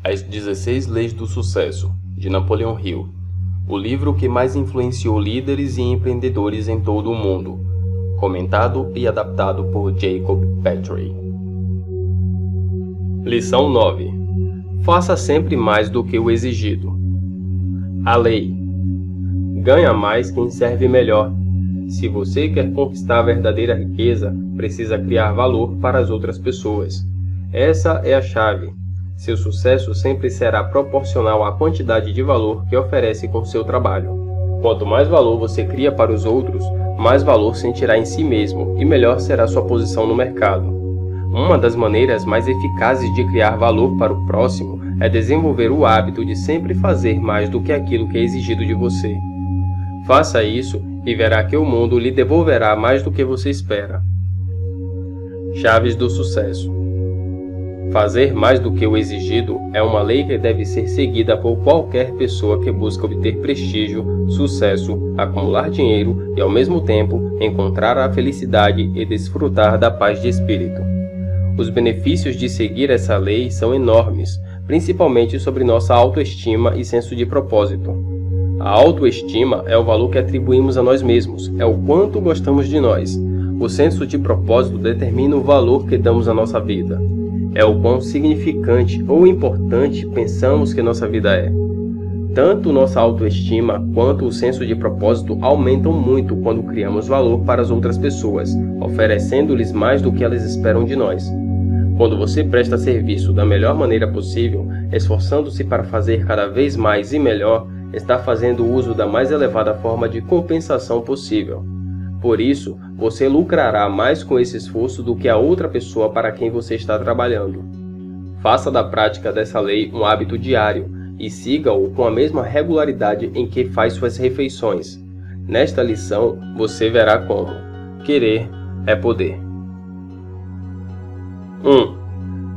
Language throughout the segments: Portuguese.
As 16 Leis do Sucesso, de Napoleon Hill, o livro que mais influenciou líderes e empreendedores em todo o mundo, comentado e adaptado por Jacob Petrie. Lição 9. Faça sempre mais do que o exigido. A lei. Ganha mais quem serve melhor. Se você quer conquistar a verdadeira riqueza, precisa criar valor para as outras pessoas. Essa é a chave. Seu sucesso sempre será proporcional à quantidade de valor que oferece com seu trabalho. Quanto mais valor você cria para os outros, mais valor sentirá em si mesmo e melhor será sua posição no mercado. Uma das maneiras mais eficazes de criar valor para o próximo é desenvolver o hábito de sempre fazer mais do que aquilo que é exigido de você. Faça isso e verá que o mundo lhe devolverá mais do que você espera. Chaves do sucesso. Fazer mais do que o exigido é uma lei que deve ser seguida por qualquer pessoa que busca obter prestígio, sucesso, acumular dinheiro e, ao mesmo tempo, encontrar a felicidade e desfrutar da paz de espírito. Os benefícios de seguir essa lei são enormes, principalmente sobre nossa autoestima e senso de propósito. A autoestima é o valor que atribuímos a nós mesmos, é o quanto gostamos de nós. O senso de propósito determina o valor que damos à nossa vida. É o quão significante ou importante pensamos que nossa vida é. Tanto nossa autoestima quanto o senso de propósito aumentam muito quando criamos valor para as outras pessoas, oferecendo-lhes mais do que elas esperam de nós. Quando você presta serviço da melhor maneira possível, esforçando-se para fazer cada vez mais e melhor, está fazendo uso da mais elevada forma de compensação possível. Por isso, você lucrará mais com esse esforço do que a outra pessoa para quem você está trabalhando. Faça da prática dessa lei um hábito diário e siga-o com a mesma regularidade em que faz suas refeições. Nesta lição, você verá como querer é poder. 1.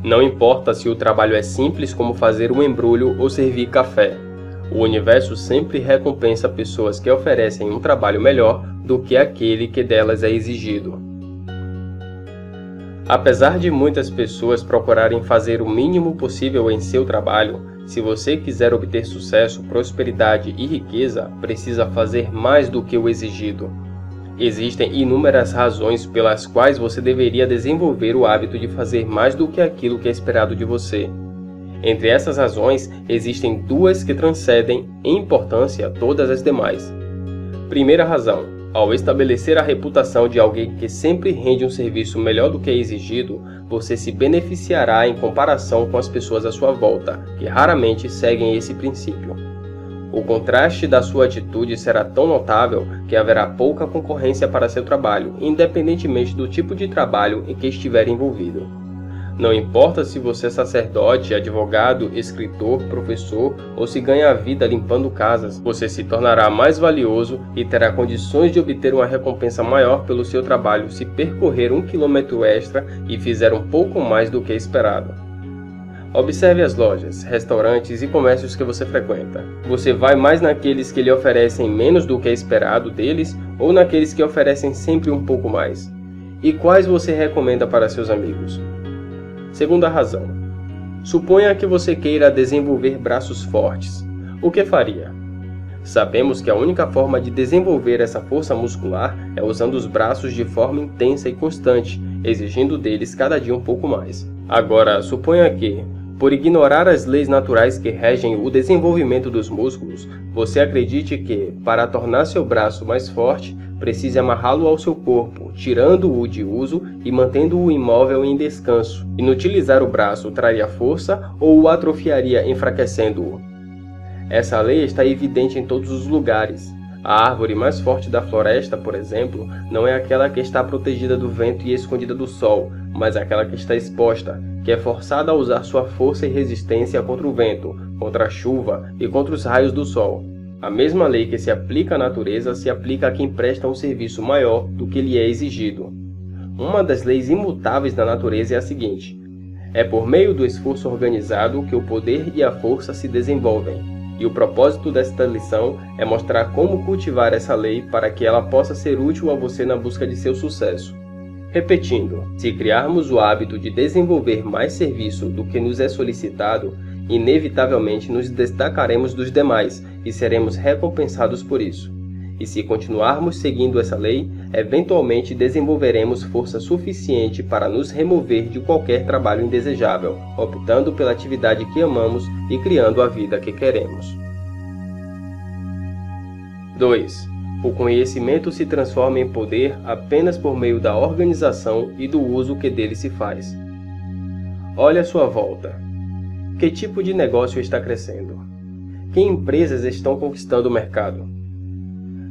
Não importa se o trabalho é simples como fazer um embrulho ou servir café. O universo sempre recompensa pessoas que oferecem um trabalho melhor do que aquele que delas é exigido. Apesar de muitas pessoas procurarem fazer o mínimo possível em seu trabalho, se você quiser obter sucesso, prosperidade e riqueza, precisa fazer mais do que o exigido. Existem inúmeras razões pelas quais você deveria desenvolver o hábito de fazer mais do que aquilo que é esperado de você. Entre essas razões, existem duas que transcendem em importância todas as demais. Primeira razão: ao estabelecer a reputação de alguém que sempre rende um serviço melhor do que é exigido, você se beneficiará em comparação com as pessoas à sua volta, que raramente seguem esse princípio. O contraste da sua atitude será tão notável que haverá pouca concorrência para seu trabalho, independentemente do tipo de trabalho em que estiver envolvido. Não importa se você é sacerdote, advogado, escritor, professor ou se ganha a vida limpando casas, você se tornará mais valioso e terá condições de obter uma recompensa maior pelo seu trabalho se percorrer 1 quilômetro extra e fizer um pouco mais do que esperado. Observe as lojas, restaurantes e comércios que você frequenta. Você vai mais naqueles que lhe oferecem menos do que é esperado deles ou naqueles que oferecem sempre um pouco mais? E quais você recomenda para seus amigos? Segunda razão. Suponha que você queira desenvolver braços fortes. O que faria? Sabemos que a única forma de desenvolver essa força muscular é usando os braços de forma intensa e constante, exigindo deles cada dia um pouco mais. Agora, suponha que, por ignorar as leis naturais que regem o desenvolvimento dos músculos, você acredite que, para tornar seu braço mais forte, precise amarrá-lo ao seu corpo, tirando-o de uso e mantendo-o imóvel em descanso. Inutilizar o braço traria força ou o atrofiaria enfraquecendo-o? Essa lei está evidente em todos os lugares. A árvore mais forte da floresta, por exemplo, não é aquela que está protegida do vento e escondida do sol, mas aquela que está exposta, que é forçada a usar sua força e resistência contra o vento, contra a chuva e contra os raios do sol. A mesma lei que se aplica à natureza se aplica a quem presta um serviço maior do que lhe é exigido. Uma das leis imutáveis da natureza é a seguinte: é por meio do esforço organizado que o poder e a força se desenvolvem. E o propósito desta lição é mostrar como cultivar essa lei para que ela possa ser útil a você na busca de seu sucesso. Repetindo, se criarmos o hábito de desenvolver mais serviço do que nos é solicitado, inevitavelmente nos destacaremos dos demais e seremos recompensados por isso. E se continuarmos seguindo essa lei, eventualmente desenvolveremos força suficiente para nos remover de qualquer trabalho indesejável, optando pela atividade que amamos e criando a vida que queremos. 2. O conhecimento se transforma em poder apenas por meio da organização e do uso que dele se faz. Olhe à sua volta. Que tipo de negócio está crescendo? Que empresas estão conquistando o mercado?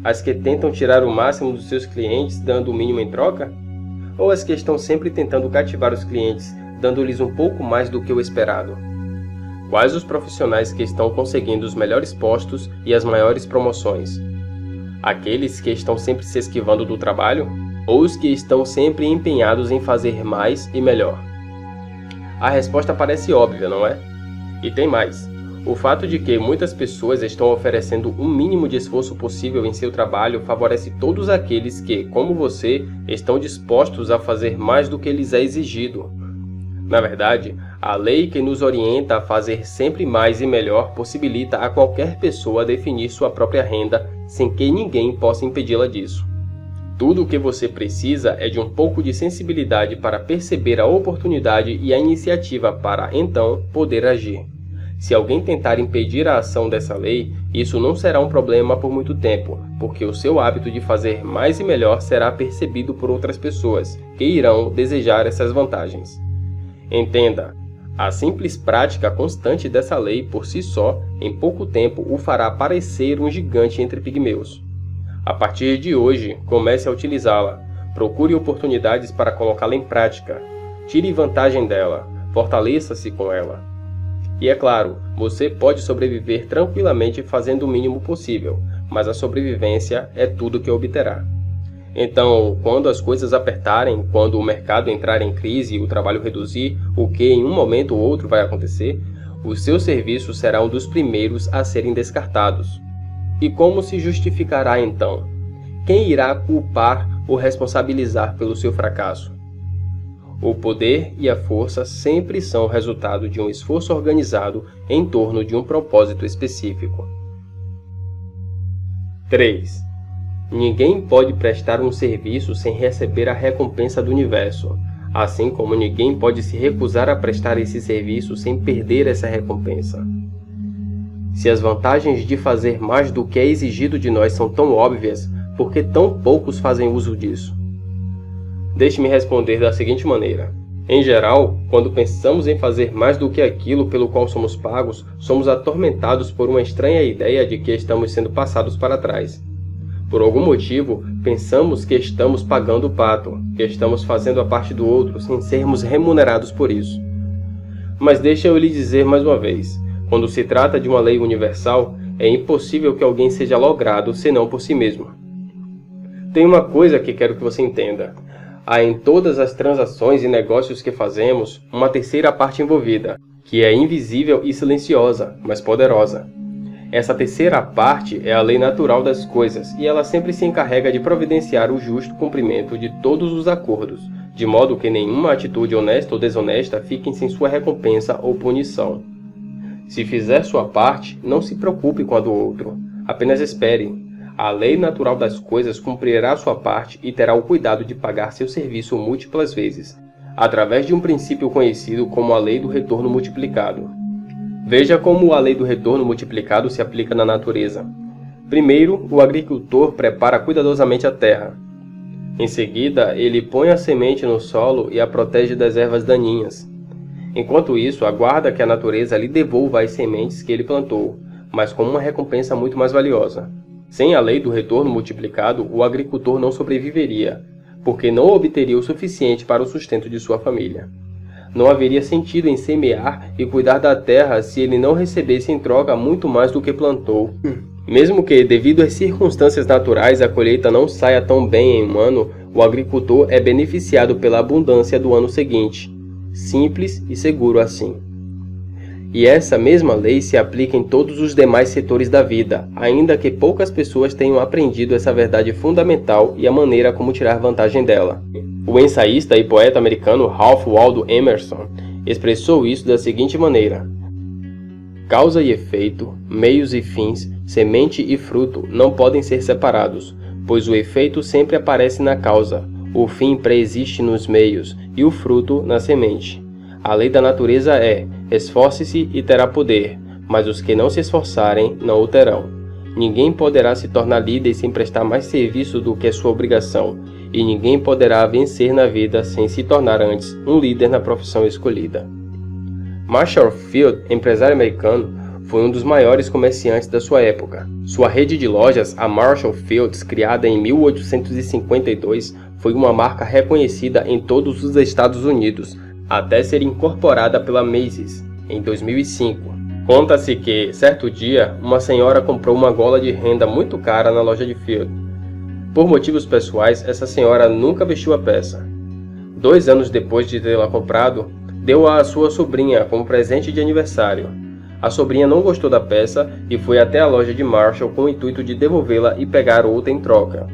As que tentam tirar o máximo dos seus clientes dando o mínimo em troca? Ou as que estão sempre tentando cativar os clientes, dando-lhes um pouco mais do que o esperado? Quais os profissionais que estão conseguindo os melhores postos e as maiores promoções? Aqueles que estão sempre se esquivando do trabalho? Ou os que estão sempre empenhados em fazer mais e melhor? A resposta parece óbvia, não é? E tem mais. O fato de que muitas pessoas estão oferecendo o mínimo de esforço possível em seu trabalho favorece todos aqueles que, como você, estão dispostos a fazer mais do que lhes é exigido. Na verdade, a lei que nos orienta a fazer sempre mais e melhor possibilita a qualquer pessoa definir sua própria renda sem que ninguém possa impedi-la disso. Tudo o que você precisa é de um pouco de sensibilidade para perceber a oportunidade e a iniciativa para, então, poder agir. Se alguém tentar impedir a ação dessa lei, isso não será um problema por muito tempo, porque o seu hábito de fazer mais e melhor será percebido por outras pessoas, que irão desejar essas vantagens. Entenda, a simples prática constante dessa lei por si só, em pouco tempo, o fará parecer um gigante entre pigmeus. A partir de hoje, comece a utilizá-la. Procure oportunidades para colocá-la em prática. Tire vantagem dela. Fortaleça-se com ela. E é claro, você pode sobreviver tranquilamente fazendo o mínimo possível, mas a sobrevivência é tudo que obterá. Então, quando as coisas apertarem, quando o mercado entrar em crise e o trabalho reduzir, o que em um momento ou outro vai acontecer, o seu serviço será um dos primeiros a serem descartados. E como se justificará então? Quem irá culpar ou responsabilizar pelo seu fracasso? O poder e a força sempre são resultado de um esforço organizado em torno de um propósito específico. 3. Ninguém pode prestar um serviço sem receber a recompensa do universo, assim como ninguém pode se recusar a prestar esse serviço sem perder essa recompensa. Se as vantagens de fazer mais do que é exigido de nós são tão óbvias, por que tão poucos fazem uso disso? Deixe-me responder da seguinte maneira. Em geral, quando pensamos em fazer mais do que aquilo pelo qual somos pagos, somos atormentados por uma estranha ideia de que estamos sendo passados para trás. Por algum motivo, pensamos que estamos pagando o pato, que estamos fazendo a parte do outro sem sermos remunerados por isso. Mas deixa eu lhe dizer mais uma vez, quando se trata de uma lei universal, é impossível que alguém seja logrado senão por si mesmo. Tem uma coisa que quero que você entenda. Há em todas as transações e negócios que fazemos uma terceira parte envolvida, que é invisível e silenciosa, mas poderosa. Essa terceira parte é a lei natural das coisas e ela sempre se encarrega de providenciar o justo cumprimento de todos os acordos, de modo que nenhuma atitude honesta ou desonesta fique sem sua recompensa ou punição. Se fizer sua parte, não se preocupe com a do outro, apenas espere. A lei natural das coisas cumprirá sua parte e terá o cuidado de pagar seu serviço múltiplas vezes, através de um princípio conhecido como a lei do retorno multiplicado. Veja como a lei do retorno multiplicado se aplica na natureza. Primeiro, o agricultor prepara cuidadosamente a terra. Em seguida, ele põe a semente no solo e a protege das ervas daninhas. Enquanto isso, aguarda que a natureza lhe devolva as sementes que ele plantou, mas com uma recompensa muito mais valiosa. Sem a lei do retorno multiplicado, o agricultor não sobreviveria, porque não obteria o suficiente para o sustento de sua família. Não haveria sentido em semear e cuidar da terra se ele não recebesse em troca muito mais do que plantou. Mesmo que, devido às circunstâncias naturais, a colheita não saia tão bem em um ano, o agricultor é beneficiado pela abundância do ano seguinte. Simples e seguro assim. E essa mesma lei se aplica em todos os demais setores da vida, ainda que poucas pessoas tenham aprendido essa verdade fundamental e a maneira como tirar vantagem dela. O ensaísta e poeta americano Ralph Waldo Emerson expressou isso da seguinte maneira: Causa e efeito, meios e fins, semente e fruto não podem ser separados, pois o efeito sempre aparece na causa, o fim preexiste nos meios e o fruto na semente. A lei da natureza é: esforce-se e terá poder, mas os que não se esforçarem não o terão. Ninguém poderá se tornar líder sem prestar mais serviço do que é sua obrigação, e ninguém poderá vencer na vida sem se tornar antes um líder na profissão escolhida. Marshall Field, empresário americano, foi um dos maiores comerciantes da sua época. Sua rede de lojas, a Marshall Fields, criada em 1852, foi uma marca reconhecida em todos os Estados Unidos, até ser incorporada pela Macy's em 2005. Conta-se que, certo dia, uma senhora comprou uma gola de renda muito cara na loja de Field. Por motivos pessoais, essa senhora nunca vestiu a peça. 2 anos depois de tê-la comprado, deu-a à sua sobrinha como presente de aniversário. A sobrinha não gostou da peça e foi até a loja de Marshall com o intuito de devolvê-la e pegar outra em troca.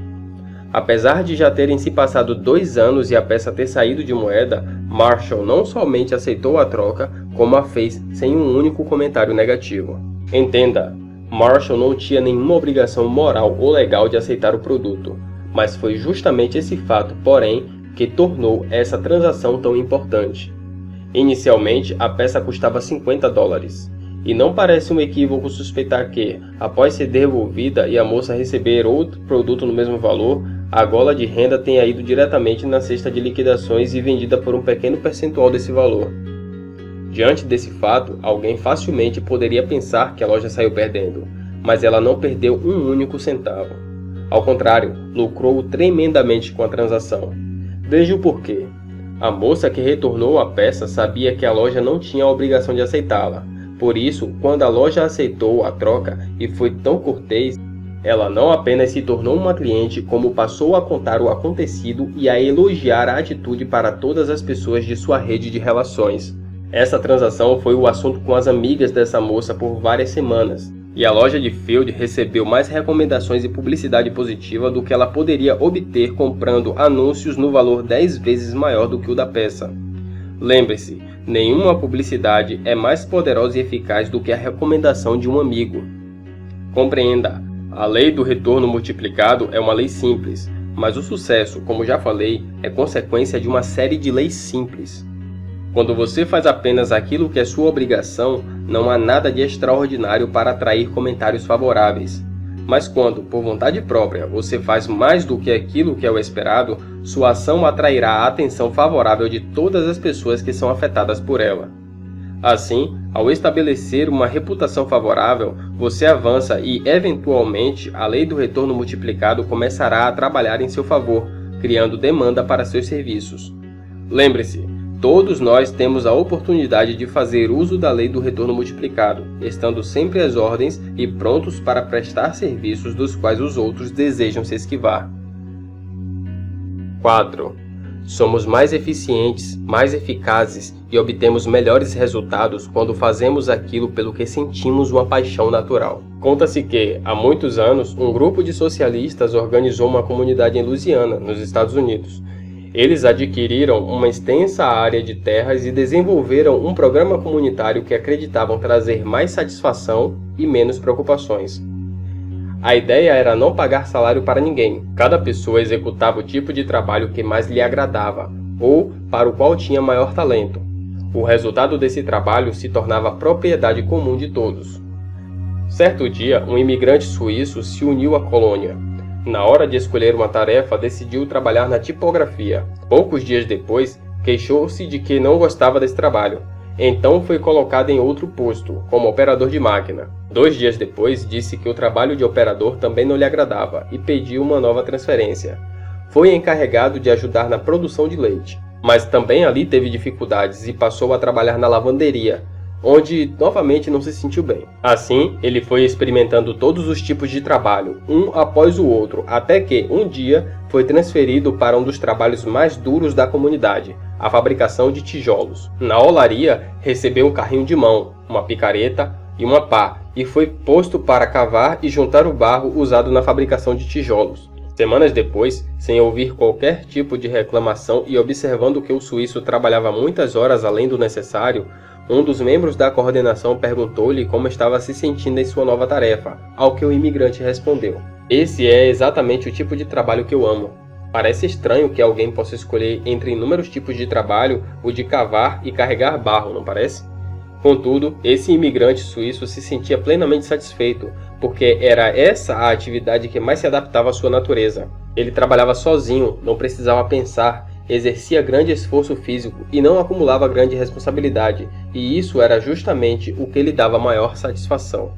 Apesar de já terem se passado 2 anos e a peça ter saído de moeda, Marshall não somente aceitou a troca, como a fez sem um único comentário negativo. Entenda, Marshall não tinha nenhuma obrigação moral ou legal de aceitar o produto, mas foi justamente esse fato, porém, que tornou essa transação tão importante. Inicialmente, a peça custava $50, e não parece um equívoco suspeitar que, após ser devolvida e a moça receber outro produto no mesmo valor, a gola de renda tenha ido diretamente na cesta de liquidações e vendida por um pequeno percentual desse valor. Diante desse fato, alguém facilmente poderia pensar que a loja saiu perdendo, mas ela não perdeu um único centavo. Ao contrário, lucrou tremendamente com a transação. Veja o porquê. A moça que retornou a peça sabia que a loja não tinha a obrigação de aceitá-la. Por isso, quando a loja aceitou a troca e foi tão cortês, ela não apenas se tornou uma cliente, como passou a contar o acontecido e a elogiar a atitude para todas as pessoas de sua rede de relações. Essa transação foi o assunto com as amigas dessa moça por várias semanas, e a loja de Field recebeu mais recomendações e publicidade positiva do que ela poderia obter comprando anúncios no valor 10 vezes maior do que o da peça. Lembre-se, nenhuma publicidade é mais poderosa e eficaz do que a recomendação de um amigo. Compreenda, a lei do retorno multiplicado é uma lei simples, mas o sucesso, como já falei, é consequência de uma série de leis simples. Quando você faz apenas aquilo que é sua obrigação, não há nada de extraordinário para atrair comentários favoráveis. Mas quando, por vontade própria, você faz mais do que aquilo que é o esperado, sua ação atrairá a atenção favorável de todas as pessoas que são afetadas por ela. Assim, ao estabelecer uma reputação favorável, você avança e, eventualmente, a lei do retorno multiplicado começará a trabalhar em seu favor, criando demanda para seus serviços. Lembre-se, todos nós temos a oportunidade de fazer uso da lei do retorno multiplicado, estando sempre às ordens e prontos para prestar serviços dos quais os outros desejam se esquivar. 4. Somos mais eficientes, mais eficazes e obtemos melhores resultados quando fazemos aquilo pelo que sentimos uma paixão natural. Conta-se que, há muitos anos, um grupo de socialistas organizou uma comunidade em Louisiana, nos Estados Unidos. Eles adquiriram uma extensa área de terras e desenvolveram um programa comunitário que acreditavam trazer mais satisfação e menos preocupações. A ideia era não pagar salário para ninguém. Cada pessoa executava o tipo de trabalho que mais lhe agradava, ou para o qual tinha maior talento. O resultado desse trabalho se tornava propriedade comum de todos. Certo dia, um imigrante suíço se uniu à colônia. Na hora de escolher uma tarefa, decidiu trabalhar na tipografia. Poucos dias depois, queixou-se de que não gostava desse trabalho. Então foi colocado em outro posto, como operador de máquina. 2 dias depois, disse que o trabalho de operador também não lhe agradava e pediu uma nova transferência. Foi encarregado de ajudar na produção de leite, mas também ali teve dificuldades e passou a trabalhar na lavanderia, onde novamente não se sentiu bem. Assim, ele foi experimentando todos os tipos de trabalho, um após o outro, até que, um dia, foi transferido para um dos trabalhos mais duros da comunidade, a fabricação de tijolos. Na olaria, recebeu um carrinho de mão, uma picareta e uma pá, e foi posto para cavar e juntar o barro usado na fabricação de tijolos. Semanas depois, sem ouvir qualquer tipo de reclamação e observando que o suíço trabalhava muitas horas além do necessário, Um dos membros da coordenação perguntou-lhe como estava se sentindo em sua nova tarefa, ao que o imigrante respondeu: "Esse é exatamente o tipo de trabalho que eu amo. Parece estranho que alguém possa escolher entre inúmeros tipos de trabalho o de cavar e carregar barro, não parece?" Contudo, esse imigrante suíço se sentia plenamente satisfeito, porque era essa a atividade que mais se adaptava à sua natureza. Ele trabalhava sozinho, não precisava pensar, exercia grande esforço físico e não acumulava grande responsabilidade, e isso era justamente o que lhe dava maior satisfação.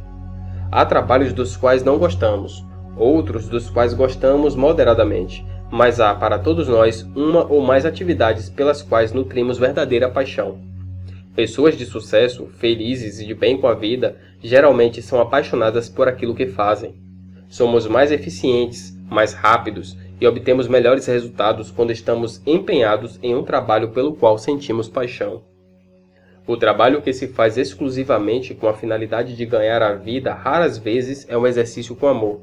Há trabalhos dos quais não gostamos, outros dos quais gostamos moderadamente, mas há para todos nós uma ou mais atividades pelas quais nutrimos verdadeira paixão. Pessoas de sucesso, felizes e de bem com a vida, geralmente são apaixonadas por aquilo que fazem. Somos mais eficientes, mais rápidos e obtemos melhores resultados quando estamos empenhados em um trabalho pelo qual sentimos paixão. O trabalho que se faz exclusivamente com a finalidade de ganhar a vida raras vezes é um exercício com amor.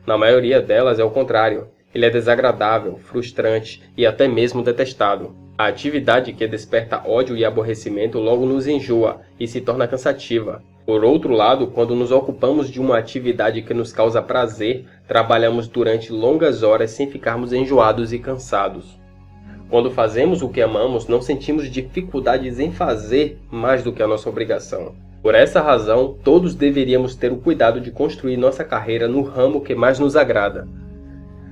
Na maioria delas é o contrário. Ele é desagradável, frustrante e até mesmo detestado. A atividade que desperta ódio e aborrecimento logo nos enjoa e se torna cansativa. Por outro lado, quando nos ocupamos de uma atividade que nos causa prazer, trabalhamos durante longas horas sem ficarmos enjoados e cansados. Quando fazemos o que amamos, não sentimos dificuldades em fazer mais do que a nossa obrigação. Por essa razão, todos deveríamos ter o cuidado de construir nossa carreira no ramo que mais nos agrada.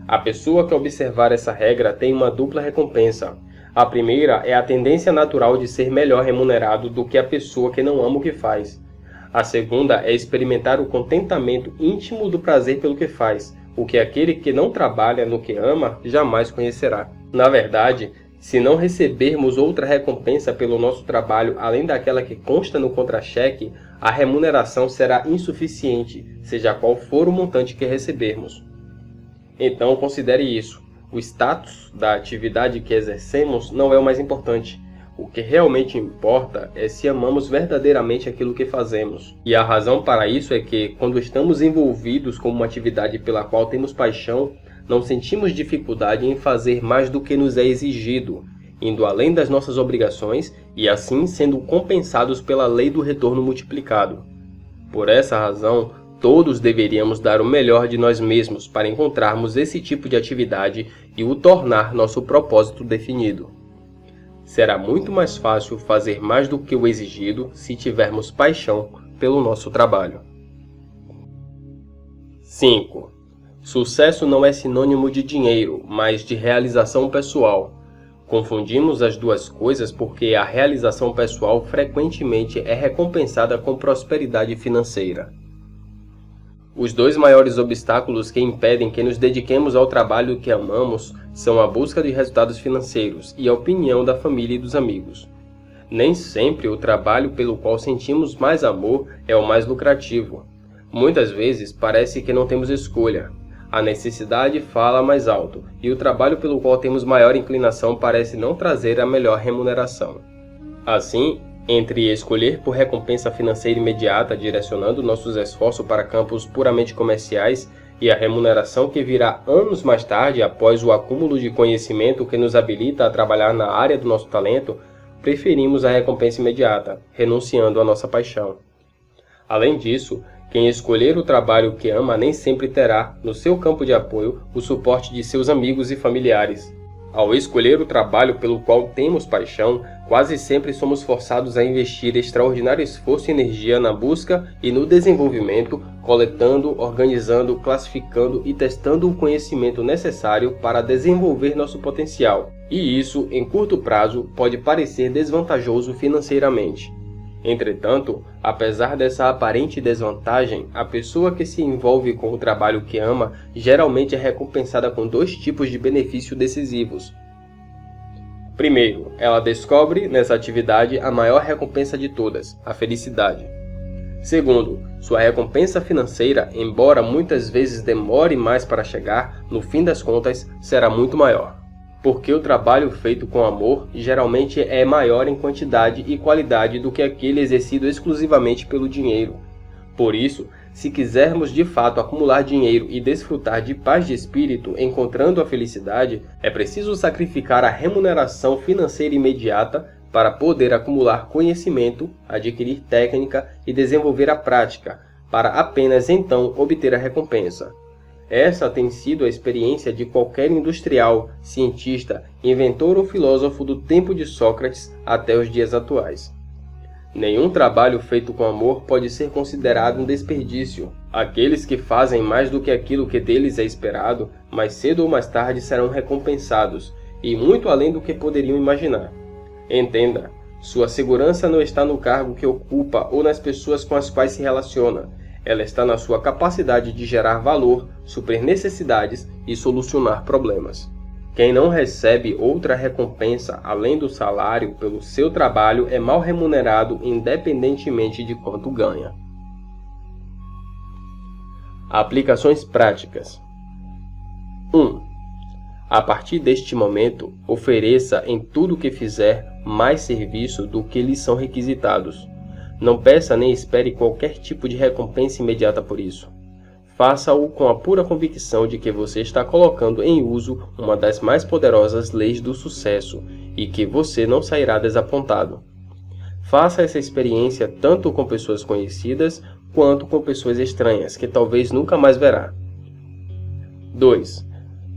A pessoa que observar essa regra tem uma dupla recompensa. A primeira é a tendência natural de ser melhor remunerado do que a pessoa que não ama o que faz. A segunda é experimentar o contentamento íntimo do prazer pelo que faz, o que aquele que não trabalha no que ama jamais conhecerá. Na verdade, se não recebermos outra recompensa pelo nosso trabalho além daquela que consta no contra-cheque, a remuneração será insuficiente, seja qual for o montante que recebermos. Então considere isso. O status da atividade que exercemos não é o mais importante. O que realmente importa é se amamos verdadeiramente aquilo que fazemos. E a razão para isso é que, quando estamos envolvidos com uma atividade pela qual temos paixão, não sentimos dificuldade em fazer mais do que nos é exigido, indo além das nossas obrigações e assim sendo compensados pela lei do retorno multiplicado. Por essa razão, todos deveríamos dar o melhor de nós mesmos para encontrarmos esse tipo de atividade e o tornar nosso propósito definido. Será muito mais fácil fazer mais do que o exigido se tivermos paixão pelo nosso trabalho. 5. Sucesso não é sinônimo de dinheiro, mas de realização pessoal. Confundimos as duas coisas porque a realização pessoal frequentemente é recompensada com prosperidade financeira. Os dois maiores obstáculos que impedem que nos dediquemos ao trabalho que amamos são a busca de resultados financeiros e a opinião da família e dos amigos. Nem sempre o trabalho pelo qual sentimos mais amor é o mais lucrativo. Muitas vezes parece que não temos escolha. A necessidade fala mais alto e o trabalho pelo qual temos maior inclinação parece não trazer a melhor remuneração. Assim, entre escolher por recompensa financeira imediata, direcionando nossos esforços para campos puramente comerciais, e a remuneração que virá anos mais tarde, após o acúmulo de conhecimento que nos habilita a trabalhar na área do nosso talento, preferimos a recompensa imediata, renunciando à nossa paixão. Além disso, quem escolher o trabalho que ama nem sempre terá, no seu campo de apoio, o suporte de seus amigos e familiares. Ao escolher o trabalho pelo qual temos paixão, quase sempre somos forçados a investir extraordinário esforço e energia na busca e no desenvolvimento, coletando, organizando, classificando e testando o conhecimento necessário para desenvolver nosso potencial. E isso, em curto prazo, pode parecer desvantajoso financeiramente. Entretanto, apesar dessa aparente desvantagem, a pessoa que se envolve com o trabalho que ama geralmente é recompensada com dois tipos de benefícios decisivos. Primeiro, ela descobre nessa atividade a maior recompensa de todas, a felicidade. Segundo, sua recompensa financeira, embora muitas vezes demore mais para chegar, no fim das contas será muito maior. Porque o trabalho feito com amor geralmente é maior em quantidade e qualidade do que aquele exercido exclusivamente pelo dinheiro. Por isso, se quisermos de fato acumular dinheiro e desfrutar de paz de espírito encontrando a felicidade, é preciso sacrificar a remuneração financeira imediata para poder acumular conhecimento, adquirir técnica e desenvolver a prática, para apenas então obter a recompensa. Essa tem sido a experiência de qualquer industrial, cientista, inventor ou filósofo do tempo de Sócrates até os dias atuais. Nenhum trabalho feito com amor pode ser considerado um desperdício. Aqueles que fazem mais do que aquilo que deles é esperado, mais cedo ou mais tarde serão recompensados, e muito além do que poderiam imaginar. Entenda, sua segurança não está no cargo que ocupa ou nas pessoas com as quais se relaciona. Ela está na sua capacidade de gerar valor, suprir necessidades e solucionar problemas. Quem não recebe outra recompensa além do salário pelo seu trabalho é mal remunerado independentemente de quanto ganha. Aplicações práticas. 1. A partir deste momento, ofereça em tudo o que fizer mais serviço do que lhes são requisitados. Não peça nem espere qualquer tipo de recompensa imediata por isso. Faça-o com a pura convicção de que você está colocando em uso uma das mais poderosas leis do sucesso e que você não sairá desapontado. Faça essa experiência tanto com pessoas conhecidas quanto com pessoas estranhas que talvez nunca mais verá. 2.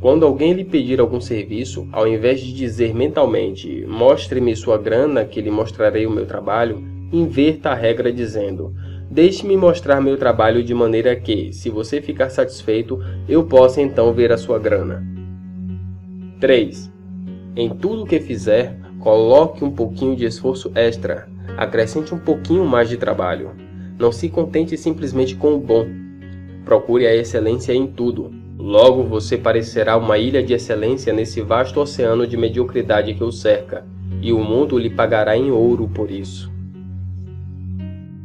Quando alguém lhe pedir algum serviço, ao invés de dizer mentalmente "mostre-me sua grana que lhe mostrarei o meu trabalho", inverta a regra dizendo "deixe-me mostrar meu trabalho de maneira que, se você ficar satisfeito, eu possa então ver a sua grana". 3. Em tudo o que fizer, coloque um pouquinho de esforço extra. Acrescente um pouquinho mais de trabalho. Não se contente simplesmente com o bom. Procure a excelência em tudo. Logo você parecerá uma ilha de excelência nesse vasto oceano de mediocridade que o cerca, e o mundo lhe pagará em ouro por isso.